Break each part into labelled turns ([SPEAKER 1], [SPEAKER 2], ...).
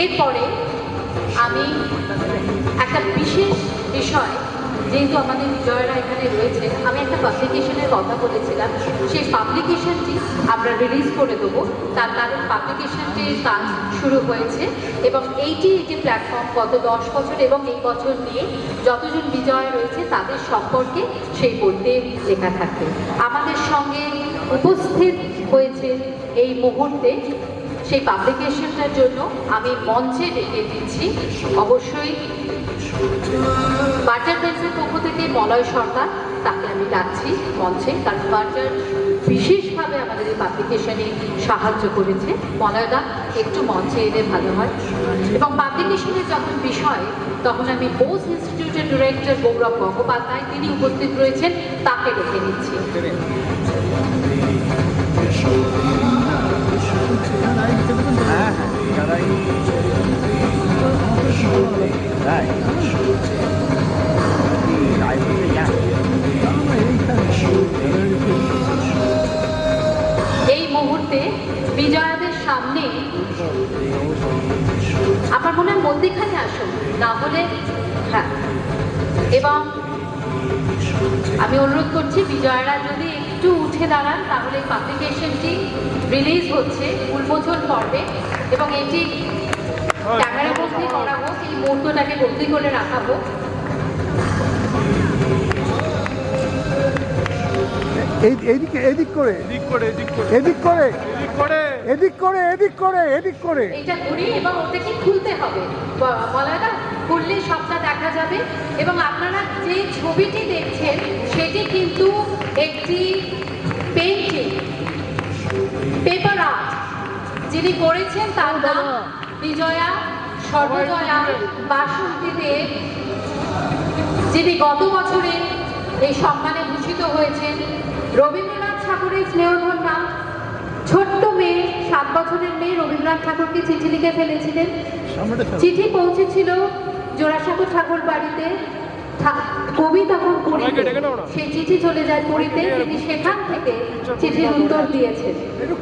[SPEAKER 1] এরপরে আমি একটা বিশেষ বিষয়, যেহেতু আমাদের বিজয়রা এখানে রয়েছে, আমি একটা পাবলিকেশনের কথা বলেছিলাম, সেই পাবলিকেশনটি আমরা রিলিজ করে দেবো। তার কারণ পাবলিকেশনটির কাজ শুরু হয়েছে এবং এইটি একটি প্ল্যাটফর্ম গত 10 বছর এবং এই বছর নিয়ে যতজন বিজয় রয়েছে তাদের সম্পর্কে সেই বইতে লেখা থাকবে। আমাদের সঙ্গে উপস্থিত হয়েছে এই মুহূর্তে সেই পাবলিকেশনটার জন্য আমি মঞ্চে ডেকে দিচ্ছি অবশ্যই বার্জার প্রেসের পক্ষ থেকে মলয় সরকার, তাকে আমি ডাকছি মঞ্চে, কারণ বার্জার বিশেষভাবে আমাদের এই পাবলিকেশনে সাহায্য করেছে। মলয়দা একটু মঞ্চে এলে ভালো হয়। এবং পাবলিকেশনের যখন বিষয়, তখন আমি বোস ইনস্টিটিউটের ডিরেক্টর গৌরব গঙ্গোপাধ্যায়, তিনি উপস্থিত রয়েছেন, তাকে ডেকে নিচ্ছি। এই মুহূর্তে বিজয়াদের সামনে আমার মনে হয় মধ্যিখানে আসুন, না হলে হ্যাঁ। এবং আমি অনুরোধ করছি বিজয়রা যদি একটু উঠে দাঁড়ান, তাহলে এই পাবলিকেশনটি রিলিজ হচ্ছে উন্মোচন পর্বে এবং এটি ক্যামেরা বন্দি করা হোক, এই মুহূর্তটাকে বন্দি করে রাখা হোক।
[SPEAKER 2] এদিক করে
[SPEAKER 1] এটা ঘুরি এবং ওটাকে খুলতে হবে, বলাটা খুললে সবটা দেখা যাবে। এবং আপনারা যে ছবিটি দেখছেন সেটি কিন্তু একটি পেইন্টিং, পেপার আর্ট। যিনি করেছেন তার নাম বিজয়া সর্বজয়া বাসন্তী দেব, যিনি গত বছরে এই সম্মানে ভূষিত হয়েছেন। রবীন্দ্রনাথ ঠাকুরের স্নেহধন নাম। ছোট্ট মেয়ে, 7 বছরের মেয়ে রবীন্দ্রনাথ ঠাকুরকে চিঠি লিখে ফেলেছিলেন। চিঠি পৌঁছেছিল জোড়াসাঁকো ঠাকুর বাড়িতে, কবি তখন পুরীতে, সেই চিঠি চলে যায় পুরীতে, তিনি সেখান থেকে চিঠির উত্তর দিয়েছেন।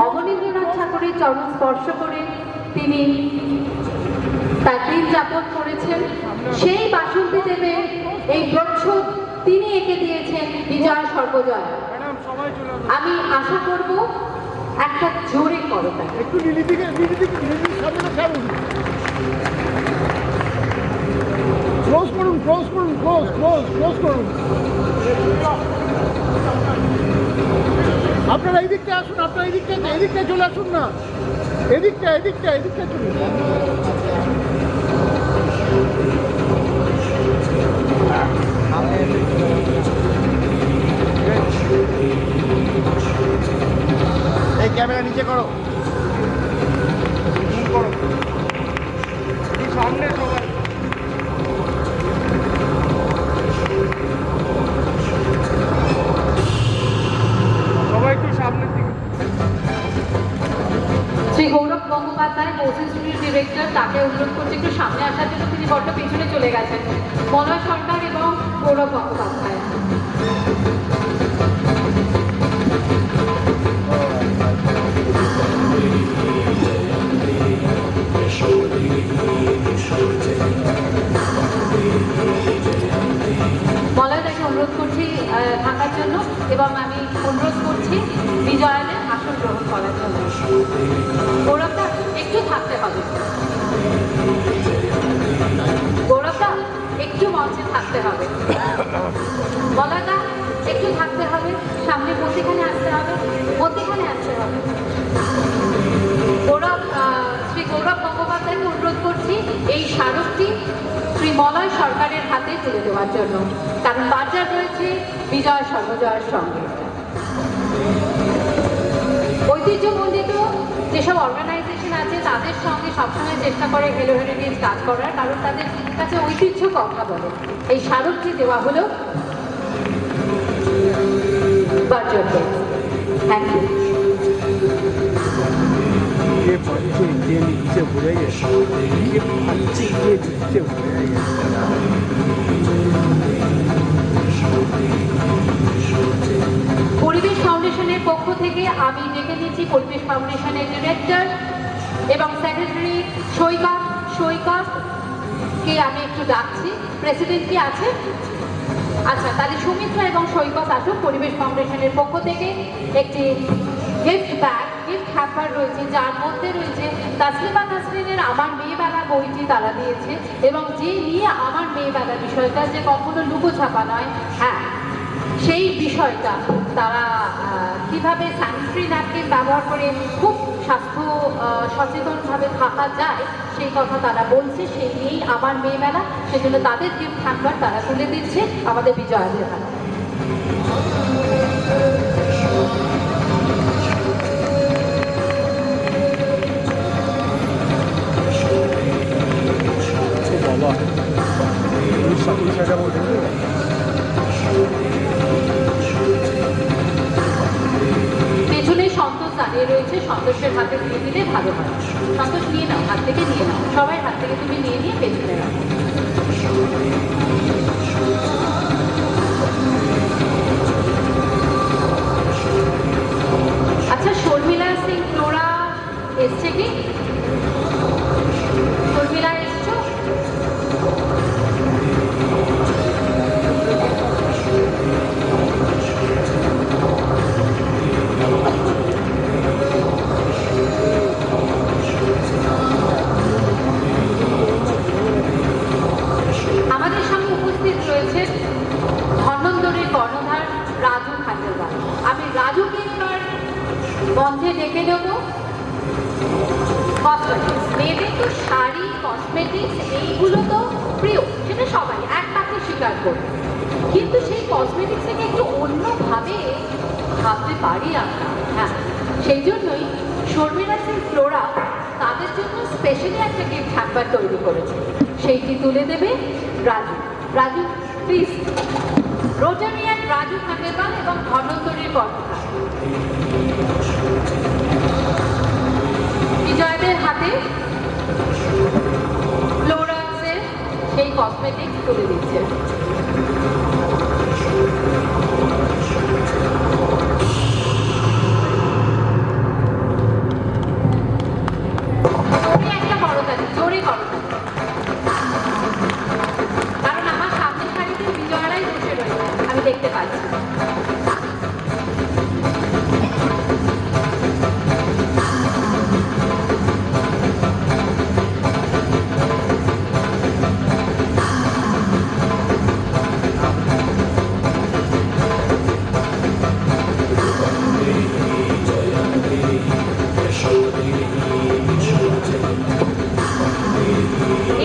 [SPEAKER 1] অবনীন্দ্রনাথ ঠাকুরের চরণ স্পর্শ করে তিনি তার দিন যাপন করেছেন। সেই বাসন্তী দেবের এই প্রচ্ছদ তিনি এঁকে দিয়েছেন বিজয় সর্বজয়। আমি আশা করব একটা জোরে করতা
[SPEAKER 2] একটু ক্লোজ করুন। আপনারা এই দিকটা আসুন, আপনারা এদিকটা চলে আসুন না, এদিকটা চলুন।
[SPEAKER 3] এই ক্যামেরা নিচে করো, সামনে সবাই। একটু সামনের দিকে।
[SPEAKER 1] শ্রী গৌরব গঙ্গোপাধ্যায়, বোস ইনস্টিটিউট ডিরেক্টর, তাকে অনুরোধ করছি একটু সামনে আসার জন্য। তিনি বড্ড পেছনে চলে গেছেন। মলয় সরকার এবং গৌরব গঙ্গোপাধ্যায়। মলয়দাকে অনুরোধ করছি থাকার জন্য এবং আমি অনুরোধ করছি বিজয়াদের আসন গ্রহণ করার জন্য। গৌরবদা একটু থাকতে হবে, গৌরবদা একটু মঞ্চে থাকতে হবে, মলয়দা একটু থাকতে হবে, সামনে মধ্যিখানে আসতে হবে। শ্রী গৌরব গঙ্গোপাধ্যায়কে অনুরোধ করছি এই স্মারকটি শ্রী মলয় সরকারের হাতে তুলে দেওয়ার জন্য, কারণ বার্জার রয়েছে বিজয় সর্বজয়ের সঙ্গে। ঐতিহ্যমণ্ডিত যেসব অর্গানাইজেশন আছে তাদের সঙ্গে সবসময় চেষ্টা করে হেলো হেরিটেজ কাজ করার, কারণ তাদের কাছে ঐতিহ্য কথা বলে। এই স্মারকটি দেওয়া হলো বার্জারকে। Thank you. পরিবেশ ফাউন্ডেশনের পক্ষ থেকে আমি ডেকে নিচ্ছি পরিবেশ ফাউন্ডেশনের ডিরেক্টর এবং সেক্রেটারি সৈকতকে আমি একটু ডাকছি। প্রেসিডেন্ট কি আছে? আচ্ছা, তাহলে সুমিত্রা এবং সৈকত আসুক। পরিবেশ ফাউন্ডেশনের পক্ষ থেকে একটি গিফট হ্যাম্পার রয়েছে, যার মধ্যে রয়েছে তাসলিমা নাসরিনের আমার মেয়েবেলা বইটি তারা দিয়েছে, এবং যে নিয়ে আমার মেয়েবেলা বিষয়টা যে কখনো লুকোছাপা নয়, হ্যাঁ সেই বিষয়টা তারা কিভাবে স্যানিটারি ন্যাপকিন ব্যবহার করে খুব স্বাস্থ্য সচেতনভাবে থাকা যায় সেই কথা তারা বলছে। সেই নিয়েই আমার মেয়েবেলা, সেজন্য তাদের গিফট হ্যাম্পার তারা তুলে দিচ্ছে আমাদের বিজয়াদের হাতে। পেছনে সন্তোষ দাঁড়িয়ে রয়েছে, সন্তোষের হাতে দিয়ে দিলে ভালো হয়। সন্তোষ নিয়ে নাও, হাত থেকে নিয়ে নাও, সবাই হাত থেকে তুমি নিয়ে পেছনে রাখো। আচ্ছা, শর্মিলা সিং ফ্লোরা এসছে কি? শর্মিলা এসছো? আমাদের সঙ্গে উপস্থিত রয়েছে ধন্বন্তরীর কর্ণধার রাজু খান্ডেলওয়াল। আমি রাজুকে এবার মঞ্চে ডেকে নেব। কসমেটিক্স, মেয়েদের তো শাড়ি, কসমেটিক্স এইগুলো তো প্রিয়, সেটা সবাই এক পাখি স্বীকার করবে, কিন্তু সেই কসমেটিক্সটাকে একটু অন্যভাবে ভাবতে পারি আমরা। হ্যাঁ, সেই জন্যই শর্মিলা সিং ফ্লোরা তাদের জন্য স্পেশালি একটা গিফট হ্যাম্পার তৈরি করেছে, সেইটি তুলে দেবে রাজু প্লিজ। রোটারিয়ান রাজু খান্ডেলওয়াল এবং ধন্বন্তরীর কর্ণধার বিজয়দের হাতে ফ্লোরাক্সের সেই কসমেটিক্স তুলে দিচ্ছে। একটা বড় কাজ, জোরে করো, কারণ আমার সামনের সারিতে বিজয়ারাই বসে রয়েছে, আমি দেখতে পাচ্ছি।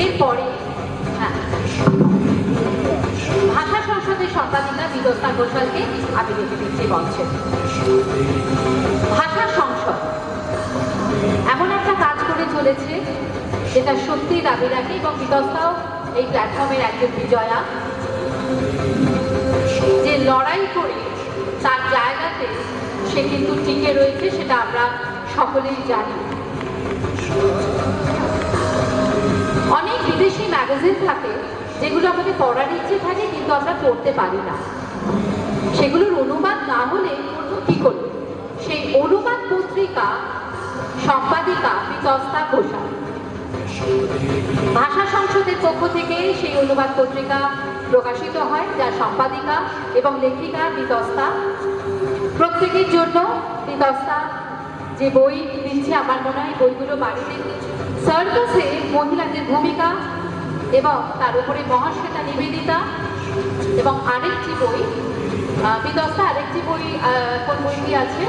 [SPEAKER 1] এরপরে ভাষা সংসদের সম্পাদিকা বিদস্তা ঘোষালকে আমি দেখে দিচ্ছি মঞ্চে। ভাষা সংসদ এমন একটা কাজ করে চলেছে যেটা সত্যি দাবি রাখে, এবং বিদস্তাও এই প্ল্যাটফর্মের একজন বিজয়া, যে লড়াই করে তার জায়গাতে সে কিন্তু টিকে রয়েছে, সেটা আমরা সকলেই জানি। অনেক বিদেশি ম্যাগাজিন থাকে যেগুলো আমাদের পড়ার ইচ্ছে থাকে, কিন্তু আমরা পড়তে পারি না। সেগুলোর অনুবাদ না হলে পড়বো কি করে? সেই অনুবাদ পত্রিকা সম্পাদিকা বিদস্তা ঘোষাল। ভাষা সংসদের পক্ষ থেকে সেই অনুবাদ পত্রিকা প্রকাশিত হয়, যার সম্পাদিকা এবং লেখিকা বিদস্তা। প্রত্যেকের জন্য বিদস্তা যে বই দিচ্ছে, আমার মনে হয় বইগুলো বাড়িতে সার্কাসে মহিলাদের ভূমিকা এবং তার উপরে মহাশ্বেতা নিবেদিতা, এবং আরেকটি বই বিদস্তা, আরেকটি বই কোন বইটি আছে?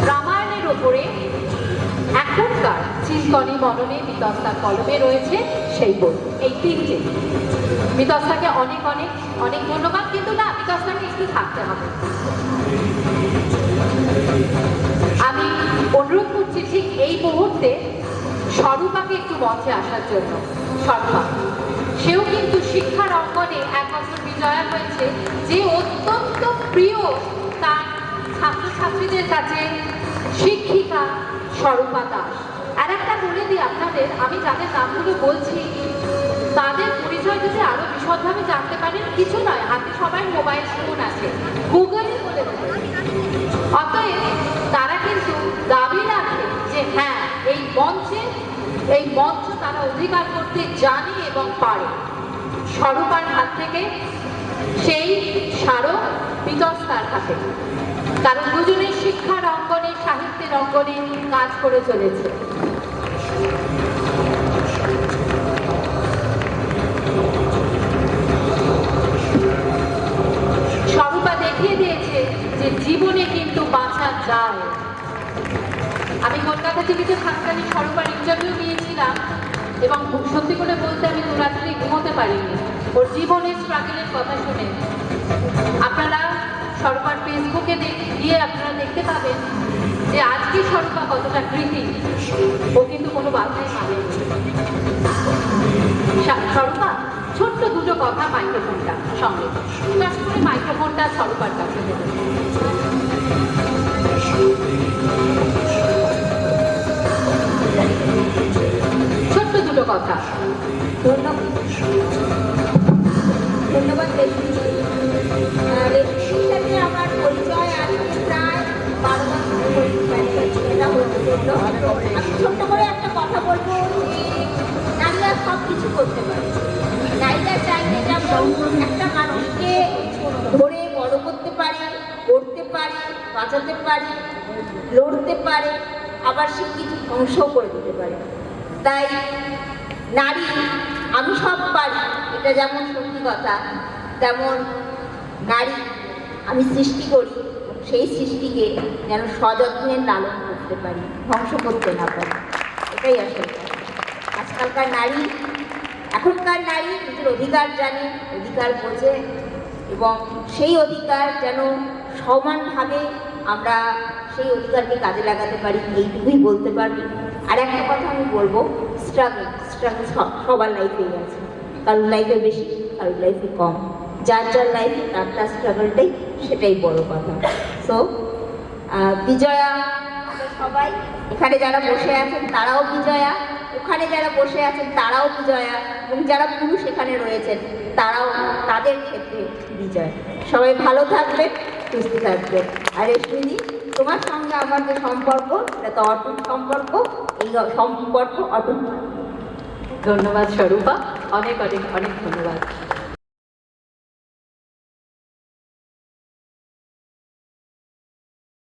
[SPEAKER 1] রামায়ণের ওপরে এখনকার চিন্তনী মননে বিদস্তার কলমে রয়েছে সেই বই। এই তিনটে বিদস্তাকে অনেক অনেক অনেক ধন্যবাদ, কিন্তু না, বিদস্তাকে একটু থাকতে হবে। আমি অনুরোধ করছি ঠিক এই মুহূর্তে স্বরূপাকে একটু মঞ্চে আসার জন্য। স্বরূপা, সেও কিন্তু শিক্ষার অঙ্গনে এক বছর বিজয়া হয়েছে, যে অত্যন্ত প্রিয় তার ছাত্রছাত্রীদের কাছে শিক্ষিকা স্বরূপা দাস। আর একটা বলে দিই আপনাদের, আমি যাদের নামগুলো বলছি তাদের পরিচয় যদি আরো বিষয় মাধ্যমে জানতে পারেন, কিছু নয়, হাতে সবাই মোবাইল ফোন আছে, গুগলে বলে দেবে। অতএব তারা কিন্তু দাবি রাখে যে হ্যাঁ, এই মঞ্চ তারা অধিকার করতে জানে এবং পারে। স্বরূপার হাত থেকে সেই স্মারক বিতস্তার হাতে, কারণ দুজনের শিক্ষার অঙ্গনে, সাহিত্যের অঙ্গনে কাজ করে চলেছে। স্বরূপা দেখিয়ে দিয়েছে যে জীবনে কিন্তু বাঁচা যায়। আমি কলকাতা টিভিতে থাকাকালীন স্বরূপার ইন্টারভিউ নিয়েছিলাম এবং সত্যি করে বলতে আমি দু রাত্রি ঘুমোতে পারিনি ওর জীবনের স্ট্রাগলের কথা শুনে। আপনারা স্বরূপার ফেসবুকে গিয়ে আপনারা দেখতে পাবেন যে আজকে স্বরূপা কতটা কৃতি। ও কিন্তু কোনো বাধাই মানে। স্বরূপা, ছোট্ট দুটো কথা মাইক্রোফোনটা সঙ্গে, কাজ করে মাইক্রোফোনটা স্বরূপার কাছে দেবে। ছোট্ট দুটো কথা।
[SPEAKER 4] ধন্যবাদ রেশমি। রেশমির সাথে আমার পরিচয় আজকে প্রায় 12 বছর এটা হলো। আমি ছোট্ট করে একটা কথা বলবো যে নারীরা সব কিছু করতে পারে। নারীরা চাইলে যেমন একটা মানুষকে ধরে বড় করতে পারে, করতে পারে, বাঁচাতে পারে, লড়তে পারে, আবার সে কিছু ধ্বংসও করে দিতে পারে। তাই নারী আমি সব পারি, এটা যেমন সত্যি কথা, তেমন নারী আমি সৃষ্টি করি, সেই সৃষ্টিকে যেন সযত্নে লালন করতে পারি, ধ্বংস করতে না পারি। এটাই আসলে আজকালকার নারী, এখনকার নারী নিজের অধিকার জানে, অধিকার বোঝে এবং সেই অধিকার যেন সমানভাবে আমরা সেই অধিকারকে কাজে লাগাতে পারি, এইটুকুই বলতে পারি। আর একটা কথা আমি বলবো, স্ট্রাগল সবার লাইফেই আছে, কারোর লাইফে বেশি, কারোর লাইফে কম, যার যার লাইফে তার স্ট্রাগলটাই, সেটাই বড় কথা। সো বিজয়া, আমরা সবাই এখানে যারা বসে আছেন তারাও বিজয়া, ওখানে যারা বসে আছেন তারাও বিজয়া, এবং যারা পুরুষ এখানে রয়েছেন তারাও তাদের ক্ষেত্রে বিজয়। সবাই ভালো থাকবেন, সুস্থ থাকবেন। আর রেশমিদি, তোমার সঙ্গে আমার যে সম্পর্ক, এটা তো অটুট সম্পর্ক, এই সম্পর্ক অটুট।
[SPEAKER 1] ধন্যবাদ স্বরূপা, অনেক অনেক অনেক ধন্যবাদ।